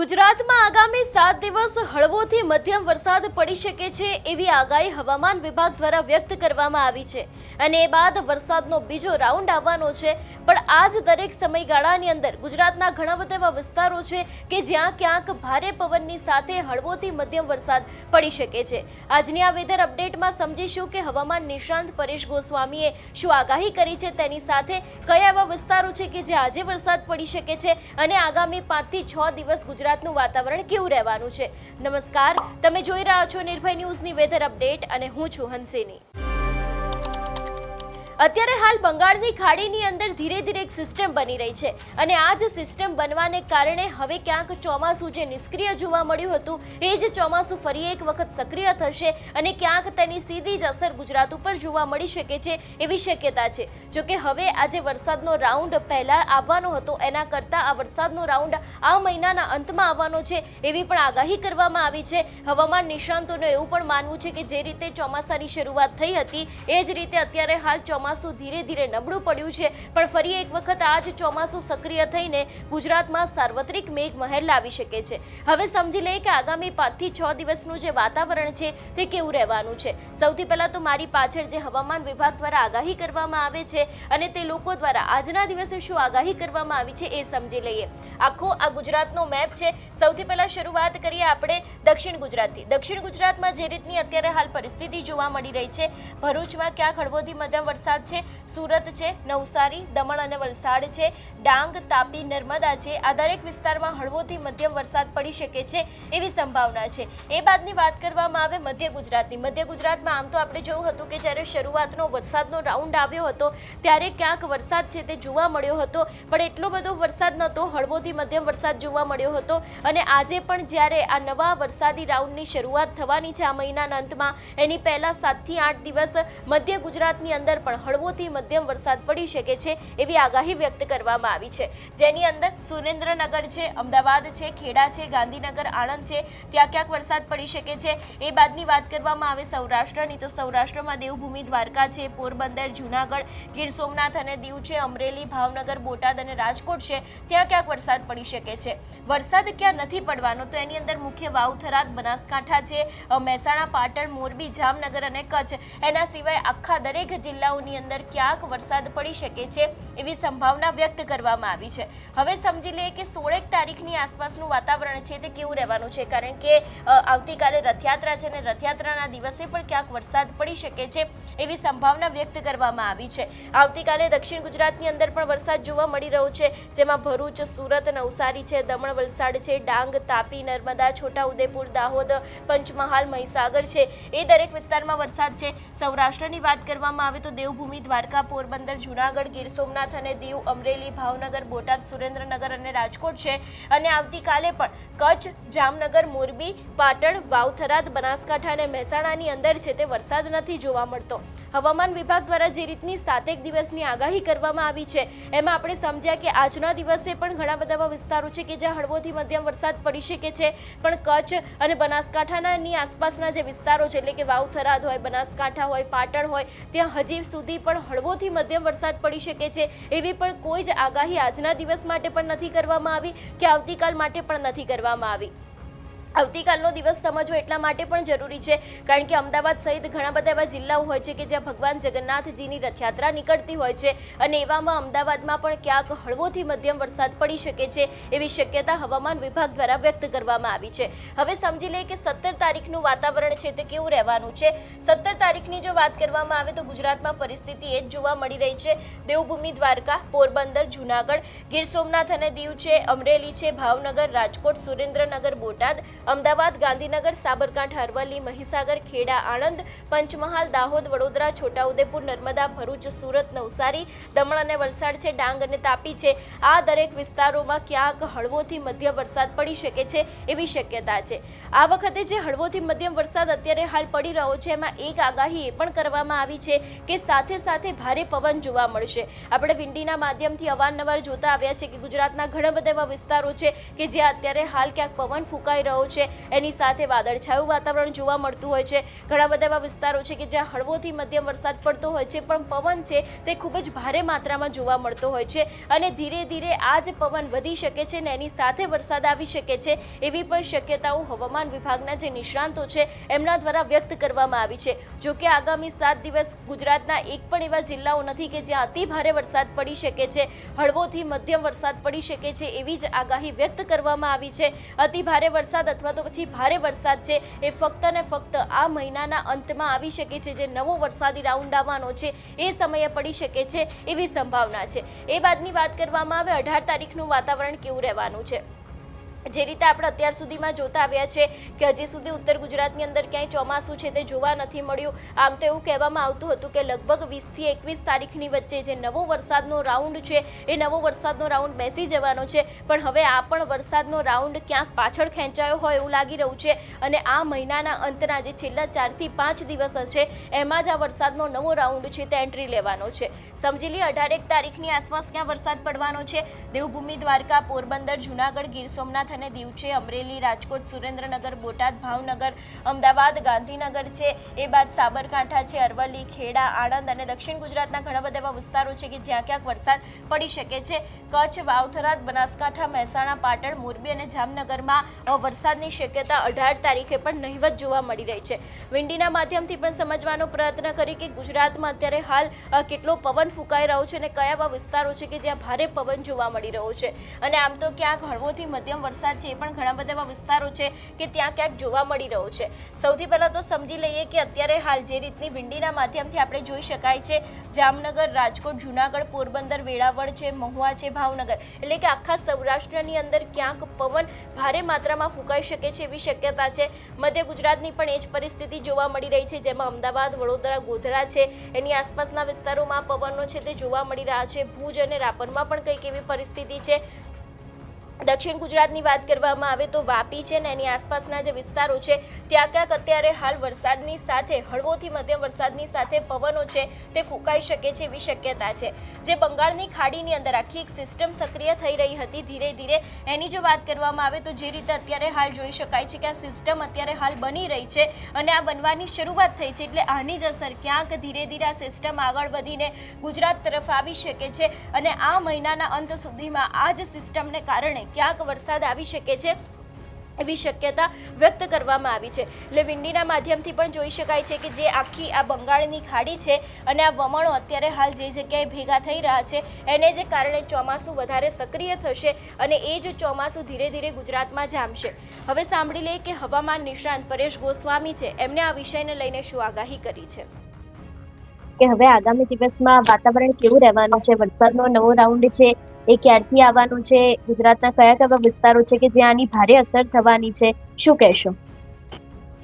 ગુજરાતમાં આગામી 7 દિવસ હળવોથી મધ્યમ વરસાદ પડી શકે છે એવી આગાહી હવામાન વિભાગ દ્વારા વ્યક્ત કરવામાં આવી છે અને એ બાદ વરસાદનો બીજો રાઉન્ડ આવવાનો છે। પણ આજ દરેક સમયગાળાની અંદર ગુજરાતના ઘણા બધા એવા વિસ્તારો છે કે જ્યાં ક્યાંક ભારે પવનની સાથે હળવોથી મધ્યમ વરસાદ પડી શકે છે। આજની આ વેધર અપડેટમાં સમજીશું કે હવામાન નિષ્ણાંત પરેશ ગોસ્વામીએ શું આગાહી કરી છે, તેની સાથે કયા એવા વિસ્તારો છે કે જ્યાં આજે વરસાદ પડી શકે છે અને આગામી 5 થી 6 દિવસ ગુજરાતનું વાતાવરણ કેવું રહેવાનું છે। નમસ્કાર, તમે જોઈ રહ્યા છો નિર્ભય ન્યૂઝની વેધર અપડેટ અને હું છું હંસિની। અત્યારે હાલ બંગાળની ખાડીની અંદર ધીરે ધીરે એક સિસ્ટમ બની રહી છે અને આ જ સિસ્ટમ બનવાને કારણે હવે ક્યાંક ચોમાસું જે નિષ્ક્રિય જોવા મળ્યું હતું એ જ ચોમાસું ફરી એક વખત સક્રિય થશે અને ક્યાંક તેની સીધી જ અસર ગુજરાત ઉપર જોવા મળી શકે છે એવી શક્યતા છે। જોકે હવે આજે વરસાદનો રાઉન્ડ પહેલા આવવાનો હતો એના કરતાં આ વરસાદનો રાઉન્ડ આ મહિનાના અંતમાં આવવાનો છે એવી પણ આગાહી કરવામાં આવી છે। હવામાન નિષ્ણાંતોનું એવું પણ માનવું છે કે જે રીતે ચોમાસાની શરૂઆત થઈ હતી એ જ રીતે અત્યારે હાલ ચોમાસું ધીરે ધીરે નબળું પડ્યું છે, પણ ફરી એક વખત આજ ચોમાસું સક્રિય થઈને ગુજરાતમાં સાર્વત્રિક મેઘમહેર લાવી શકે છે। હવે સમજી લઈએ કે આગામી 5 થી 6 દિવસનું જે વાતાવરણ છે તે કેવું રહેવાનું છે। સૌથી પહેલા તો મારી પાછળ જે હવામાન વિભાગ દ્વારા આગાહી કરવામાં આવે છે અને તે લોકો દ્વારા આજના દિવસે શું આગાહી કરવામાં આવી છે એ સમજી લઈએ। આખો આ ગુજરાતનો મેપ છે। સૌથી પહેલા શરૂઆત કરીએ આપણે દક્ષિણ ગુજરાતથી। દક્ષિણ ગુજરાતમાં જે રીતની અત્યારે હાલ પરિસ્થિતિ જોવા મળી રહી છે, ભરૂચમાં ક્યાંક હળવોથી મધ્યમ વરસાદ છે, સુરત છે, નવસારી, દમણ અને વલસાડ છે, ડાંગ, તાપી, નર્મદા છે, આ દરેક વિસ્તારમાં હળવોથી મધ્યમ વરસાદ પડી શકે છે એવી સંભાવના છે। એ બાદની વાત કરવામાં આવે મધ્ય ગુજરાતની। મધ્ય ગુજરાતમાં આમ તો આપણે જોયું હતું કે જ્યારે શરૂઆતનો વરસાદનો રાઉન્ડ આવ્યો હતો ત્યારે ક્યાંક વરસાદ છે તે જોવા મળ્યો હતો, પણ એટલો બધો વરસાદ નહોતો, હળવોથી મધ્યમ વરસાદ જોવા મળ્યો હતો અને આજે પણ જ્યારે આ નવા વરસાદી રાઉન્ડની શરૂઆત થવાની છે આ મહિનાના અંતમાં, એની પહેલા 7 થી 8 દિવસ મધ્ય ગુજરાતની અંદર પણ હળવોથી મધ્યમ વરસાદ પડી શકે છે એવી આગાહી વ્યક્ત કરવામાં આવી છે, જેની અંદર સુરેન્દ્રનગર છે, અમદાવાદ છે, ખેડા છે, ગાંધીનગર, આણંદ છે, ત્યાં ક્યાંક વરસાદ પડી શકે છે। એ બાદની વાત કરવામાં આવે સૌરાષ્ટ્રની, તો સૌરાષ્ટ્રમાં દેવભૂમિ દ્વારકા છે, પોરબંદર, જૂનાગઢ, ગીર સોમનાથ અને દીવ છે, અમરેલી, ભાવનગર, બોટાદ અને રાજકોટ છે, ત્યાં ક્યાંક વરસાદ પડી શકે છે। વરસાદ ક્યાં નથી પડવાનો તો એની અંદર મુખ્ય વાવ-થરાદ, બનાસકાંઠા છે, મહેસાણા, પાટણ, મોરબી, જામનગર અને કચ્છ, એના સિવાય આખા દરેક જિલ્લાઓની અંદર ક્યાંક વરસાદ પડી શકે છે એવી સંભાવના વ્યક્ત કરવામાં આવી છે। હવે સમજી લઈએ કે 16 તારીખની આસપાસનું વાતાવરણ છે તે કેવું રહેવાનું છે, કારણ કે આવતીકાલે રથયાત્રા છે અને રથયાત્રાના દિવસે પણ ક્યાંક વરસાદ પડી શકે છે એવી સંભાવના વ્યક્ત કરવામાં આવી છે। આવતીકાલે દક્ષિણ ગુજરાતની અંદર પણ વરસાદ જોવા મળી રહ્યો છે, જેમાં ભરૂચ, સુરત, નવસારી છે, દમણ, વલસાડ છે, ડાંગ, તાપી, નર્મદા, છોટાઉદેપુર, દાહોદ, પંચમહાલ, મહીસાગર છે, એ દરેક વિસ્તારમાં વરસાદ છે। સૌરાષ્ટ્રની વાત કરવામાં આવે તો દેવભૂમિ દ્વારકા, પોરબંદર, જૂનાગઢ, ગીર સોમનાથ અને દીવ, અમરેલી, ભાવનગર, બોટાદ, સુરેન્દ્રનગર અને રાજકોટ છે, અને આવતીકાલે પણ કચ્છ, જામનગર, મોરબી, પાટણ, વાવ-થરાદ, બનાસકાંઠા અને મહેસાણાની અંદર છે તે વરસાદ નથી જોવા મળતો। હવામાન વિભાગ દ્વારા જે રીતની 7 દિવસની આગાહી કરવામાં આવી છે એમાં આપણે સમજ્યા કે આજના દિવસે પણ ઘણા બધા એવા વિસ્તારો છે કે જ્યાં હળવોથી મધ્યમ વરસાદ પડી શકે છે, પણ કચ્છ અને બનાસકાંઠાની આસપાસના જે વિસ્તારો છે એટલે કે વાવ-થરાદ હોય, બનાસકાંઠા હોય, પાટણ હોય, ત્યાં હજી સુધી પણ હળવોથી મધ્યમ વરસાદ પડી શકે છે એવી પણ કોઈ જ આગાહી આજના દિવસ માટે પણ નથી કરવામાં આવી કે આવતીકાલ માટે પણ નથી કરવામાં આવી। આવતીકાલનો દિવસ સમજવો એટલા માટે પણ જરૂરી છે કારણ કે અમદાવાદ સહિત ઘણા બધા એવા જિલ્લાઓ હોય છે કે જ્યાં ભગવાન જગન્નાથજીની રથયાત્રા નીકળતી હોય છે અને એવામાં અમદાવાદમાં પણ ક્યાંક હળવોથી મધ્યમ વરસાદ પડી શકે છે એવી શક્યતા હવામાન વિભાગ દ્વારા વ્યક્ત કરવામાં આવી છે। હવે સમજી લઈએ કે 17 તારીખનું વાતાવરણ છે તે કેવું રહેવાનું છે। 17 તારીખની જો વાત કરવામાં આવે તો ગુજરાતમાં પરિસ્થિતિ એ જ જોવા મળી રહી છે। દેવભૂમિ દ્વારકા, પોરબંદર, જૂનાગઢ, ગીર સોમનાથ અને દીવ છે, અમરેલી છે, ભાવનગર, રાજકોટ, સુરેન્દ્રનગર, બોટાદ, અમદાવાદ, ગાંધીનગર, સાબરકાંઠા, અરવલ્લી, મહીસાગર, ખેડા, આણંદ, પંચમહાલ, દાહોદ, વડોદરા, છોટાઉદેપુર, નર્મદા, ભરૂચ, સુરત, નવસારી, દમણ અને વલસાડ છે, ડાંગ અને તાપી છે, આ દરેક વિસ્તારોમાં ક્યાંક હળવોથી મધ્યમ વરસાદ પડી શકે છે એવી શક્યતા છે। આ વખતે જે હળવોથી મધ્યમ વરસાદ અત્યારે હાલ પડી રહ્યો છે એમાં એક આગાહી એ પણ કરવામાં આવી છે કે સાથે સાથે ભારે પવન જોવા મળશે। આપણે વિંડીના માધ્યમથી અવારનવાર જોતા આવ્યા છે કે ગુજરાતના ઘણા બધા એવા વિસ્તારો છે કે જ્યાં અત્યારે હાલ ક્યાંક પવન ફૂંકાઈ રહ્યો છે એની સાથે વાદળછાયું વાતાવરણ જોવા મળતું હોય છે. ઘણા બધા એવા વિસ્તારો છે કે જ્યાં હળવોથી મધ્યમ વરસાદ પડતો હોય છે, પણ પવન છે તે ખૂબ જ ભારે માત્રામાં જોવા મળતો હોય છે અને ધીરે ધીરે આ જ પવન વધી શકે છે ને એની સાથે વરસાદ આવી શકે છે એવી પણ શક્યતાઓ હવામાન વિભાગના જે નિષ્ણાંતો છે એમના દ્વારા વ્યક્ત કરવામાં આવી છે. જો કે આગામી 7 દિવસ ગુજરાતના એક પણ એવા જિલ્લાઓ નથી કે જ્યાં અતિ ભારે વરસાદ પડી શકે છે. હળવોથી મધ્યમ વરસાદ પડી શકે છે એવી જ આગાહી વ્યક્ત કરવામાં આવી છે. અતિ ભારે વરસાદ અથવા તો પછી ભારે વરસાદ છે એ ફક્ત ને ફક્ત આ મહિનાના અંતમાં આવી શકે છે. જે નવો વરસાદી રાઉન્ડ આવવાનો છે એ સમયે પડી શકે છે એવી સંભાવના છે. એ બાદની વાત કરવામાં આવે 18 તારીખનું વાતાવરણ કેવું રહેવાનું છે. જે રીતે આપણે અત્યાર સુધીમાં જોતા આવ્યા છે કે હજી સુધી ઉત્તર ગુજરાતની અંદર ક્યાંય ચોમાસું છે તે જોવા નથી મળ્યું. આમ તો એવું કહેવામાં આવતું હતું કે લગભગ 20 થી 21 તારીખની વચ્ચે જે નવો વરસાદનો રાઉન્ડ છે એ નવો વરસાદનો રાઉન્ડ બેસી જવાનો છે. પણ હવે આ પણ વરસાદનો રાઉન્ડ ક્યાંક પાછળ ખેંચાયો હોય એવું લાગી રહ્યું છે અને આ મહિનાના અંતના જે છેલ્લા 4 થી 5 દિવસ હશે એમાં જ આ વરસાદનો નવો રાઉન્ડ છે તે એન્ટ્રી લેવાનો છે. સમજી લઈએ 18 તારીખની આસપાસ ક્યાં વરસાદ પડવાનો છે. દેવભૂમિ, દ્વારકા, પોરબંદર, જૂનાગઢ, ગીર સોમનાથ અને દીવ છે, અમરેલી, રાજકોટ, સુરેન્દ્રનગર, બોટાદ, ભાવનગર, અમદાવાદ, ગાંધીનગર છે. એ બાદ સાબરકાંઠા છે, અરવલ્લી, ખેડા, આણંદ અને દક્ષિણ ગુજરાતના ઘણા બધા એવા વિસ્તારો છે કે જ્યાં ક્યાંક વરસાદ પડી શકે છે. કચ્છ, વાવથરાદ, બનાસકાંઠા, મહેસાણા, પાટણ, મોરબી અને જામનગરમાં વરસાદની શક્યતા 18 તારીખે પણ નહિવત જોવા મળી રહી છે. વિંડીના માધ્યમથી પણ સમજવાનો પ્રયત્ન કરી કે ગુજરાતમાં અત્યારે હાલ કેટલો પવન ફૂંકાઈ રહ્યો છે અને કયા એવા વિસ્તારો છે કે જ્યાં ભારે પવન જોવા મળી રહ્યો છે. અને આમ તો ક્યાંક હળવોથી મધ્યમ વરસાદ છે એ પણ ઘણા બધા એવા વિસ્તારો છે કે ત્યાં ક્યાંક જોવા મળી રહ્યો છે. સૌથી પહેલાં તો સમજી લઈએ કે અત્યારે હાલ જે રીતની વિંડીના માધ્યમથી આપણે જોઈ શકાય છે જામનગર, રાજકોટ, જૂનાગઢ, પોરબંદર, વેળાવળ છે, મહુવા છે, ભાવનગર, એટલે કે આખા સૌરાષ્ટ્રની અંદર ક્યાંક પવન ભારે માત્રામાં ફૂંકાઈ શકે છે એવી શક્યતા છે. મધ્ય ગુજરાતની પણ એ જ પરિસ્થિતિ જોવા મળી રહી છે, જેમાં અમદાવાદ, વડોદરા, ગોધરા છે એની આસપાસના વિસ્તારોમાં પવનો છે તે જોવા મળી રહ્યા છે. ભુજ અને રાપરમાં પણ કંઈક એવી પરિસ્થિતિ છે. દક્ષિણ ગુજરાતની વાત કરવામાં આવે તો વાપી છે ને એની આસપાસના જે વિસ્તારો છે ત્યાં ક્યાંક અત્યારે હાલ વરસાદની સાથે હળવોથી મધ્યમ વરસાદની સાથે પવનો છે તે ફૂંકાઈ શકે છે એવી શક્યતા છે. જે બંગાળની ખાડીની અંદર આખી એક સિસ્ટમ સક્રિય થઈ રહી હતી ધીરે ધીરે, એની જો વાત કરવામાં આવે તો જે રીતે અત્યારે હાલ જોઈ શકાય છે કે આ સિસ્ટમ અત્યારે હાલ બની રહી છે અને આ બનવાની શરૂઆત થઈ છે, એટલે આની જ અસર ક્યાંક ધીરે ધીરે આ સિસ્ટમ આગળ વધીને ગુજરાત તરફ આવી શકે છે અને આ મહિનાના અંત સુધીમાં આ જ સિસ્ટમને કારણે ક્યાંક વરસાદ આવી શકે છે એવી શક્યતા વ્યક્ત કરવામાં આવી છે. એટલે વિંડીના માધ્યમથી પણ જોઈ શકાય છે કે જે આખી આ બંગાળની ખાડી છે અને આ વમણો અત્યારે હાલ જે જગ્યાએ ભેગા થઈ રહ્યા છે એને જે કારણે ચોમાસું વધારે સક્રિય થશે અને એ જ ચોમાસું ધીરે ધીરે ગુજરાતમાં જામશે. હવે સાંભળી લઈએ કે હવામાન નિષ્ણાંત પરેશ ગોસ્વામી છે એમને આ વિષયને લઈને શું આગાહી કરી છે. કે હવે આગામી દિવસમાં વાતાવરણ કેવું રહેવાનું છે, વરસાદનો નવો રાઉન્ડ છે એ ક્યારથી આવવાનું છે, ગુજરાતના કયા કયા વિસ્તારો છે કે જ્યાં આની ભારે અસર થવાની છે, શું કહેશો?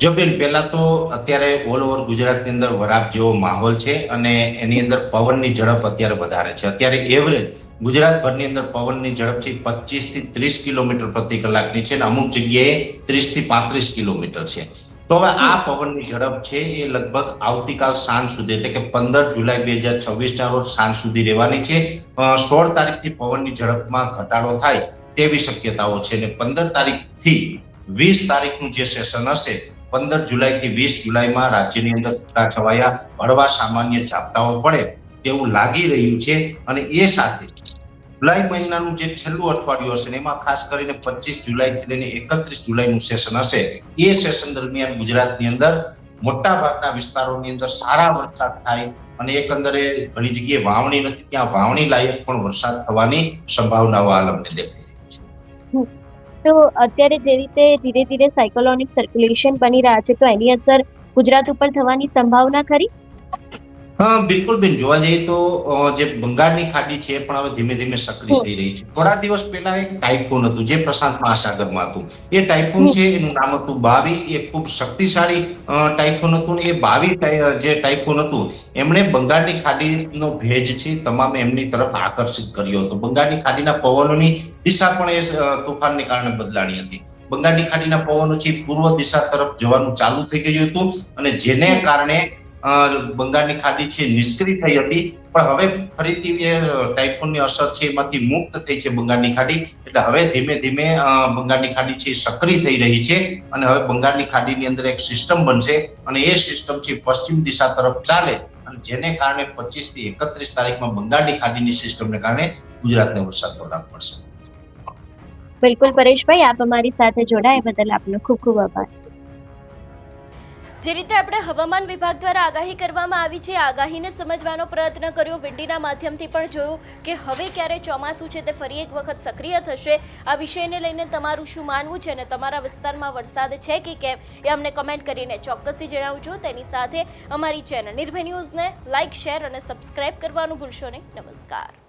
જો બેન, પહેલા તો અત્યારે ઓલ ઓવર ગુજરાતની અંદર વરાપ જેવો માહોલ છે અને એની અંદર પવનની ઝડપ અત્યારે વધારે છે. અત્યારે એવરેજ ગુજરાતભરની અંદર પવનની ઝડપ છે 25 થી 30 કિલોમીટર પ્રતિ કલાકની છે અને અમુક જગ્યાએ 30 થી 35 કિલોમીટર છે. તો હવે આ પવનની ઝડપ છે એ લગભગ આવતીકાલ સાંજ સુધી એટલે કે 15 જુલાઈ 2026 ના રોજ સાંજ સુધી રહેવાની છે. 16 તારીખથી પવનની ઝડપમાં ઘટાડો થાય તેવી શક્યતાઓ છે અને 15 તારીખથી 20 તારીખનું જે સેશન હશે 15 જુલાઈથી 20 જુલાઈમાં રાજ્યની અંદર છૂટાછવાયા હળવા સામાન્ય ઝાપટાઓ પડે તેવું લાગી રહ્યું છે. અને એ સાથે જુલાઈ મહિનાનું જે છેલ્લું અઠવાડિયું હશે એમાં ખાસ કરીને 25 જુલાઈથી લઈને 31 જુલાઈનું સેશન હશે. એ સેશન દરમિયાન ગુજરાતની અંદર મોટા ભાગના વિસ્તારોની અંદર સારા વરસાદ થાય અને એકંદરે ઘણી જગ્યાએ વાવણી નથી ત્યાં વાવણી લાયક પણ વરસાદ થવાની સંભાવનાઓ આલમને દેખાઈ રહી છે. તો અત્યારે જે રીતે ધીરે ધીરે સાયક્લોનિક સર્ક્યુલેશન બની રહ્યા છે તો એની અસર ગુજરાત ઉપર થવાની સંભાવના ખરી? હા, બિલકુલ બેન, જોવા જઈએ તો જે બંગાળની ખાડી છે પણ હવે ધીમે ધીમે સક્રિય થઈ રહી છે. થોડા દિવસ પહેલા એક ટાઇફૂન હતું જે પ્રશાંત મહાસાગરમાં હતું. એ ટાઇફૂન છે એનું નામ હતું બાવી. એ ખૂબ શક્તિશાળી ટાઇફૂન હતું. એ બાવી જે ટાઇફૂન હતું એમણે બંગાળની ખાડીનો ભેજ છે તમામ એમની તરફ આકર્ષિત કર્યો હતો. બંગાળની ખાડીના પવનોની દિશા પણ એ તુફાનને કારણે બદલાણી હતી. બંગાળની ખાડીના પવનો છે પૂર્વ દિશા તરફ જવાનું ચાલુ થઈ ગયું હતું અને જેને કારણે બંગાળની ખાડી છે નિષ્ક્રિય થઈ હતી, પણ હવે ફરીથી એ ટાઇફોનની અસર છે એમાંથી મુક્ત થઈ છે બંગાળની ખાડી. એટલે હવે ધીમે ધીમે બંગાળની ખાડી છે સક્રિય થઈ રહી છે અને હવે બંગાળની ખાડીની અંદર એક સિસ્ટમ બનશે અને એ સિસ્ટમ છે પશ્ચિમ દિશા તરફ ચાલે અને જેને કારણે 25 થી 31 તારીખમાં બંગાળની ખાડીની સિસ્ટમને કારણે ગુજરાતને વરસાદનો લાભ મળશે. બિલકુલ પરેશભાઈ, આપ અમારી સાથે જોડાયા બદલ આપનો ખૂબ ખૂબ આભાર. જે રીતે આપણે હવામાન વિભાગ દ્વારા આગાહી કરવામાં આવી છે, આગાહીને સમજવાનો પ્રયત્ન કર્યો, વિંડીના માધ્યમથી પણ જોયું કે હવે ક્યારે ચોમાસું છે તે ફરી એક વખત સક્રિય થશે. આ વિષયને લઈને તમારું શું માનવું છે અને તમારા વિસ્તારમાં વરસાદ છે કે કેમ એ અમને કમેન્ટ કરીને ચોક્કસથી જણાવજો. તેની સાથે અમારી ચેનલ નિર્ભય ન્યૂઝને લાઇક, શેર અને સબસ્ક્રાઇબ કરવાનું ભૂલશો નહીં. નમસ્કાર.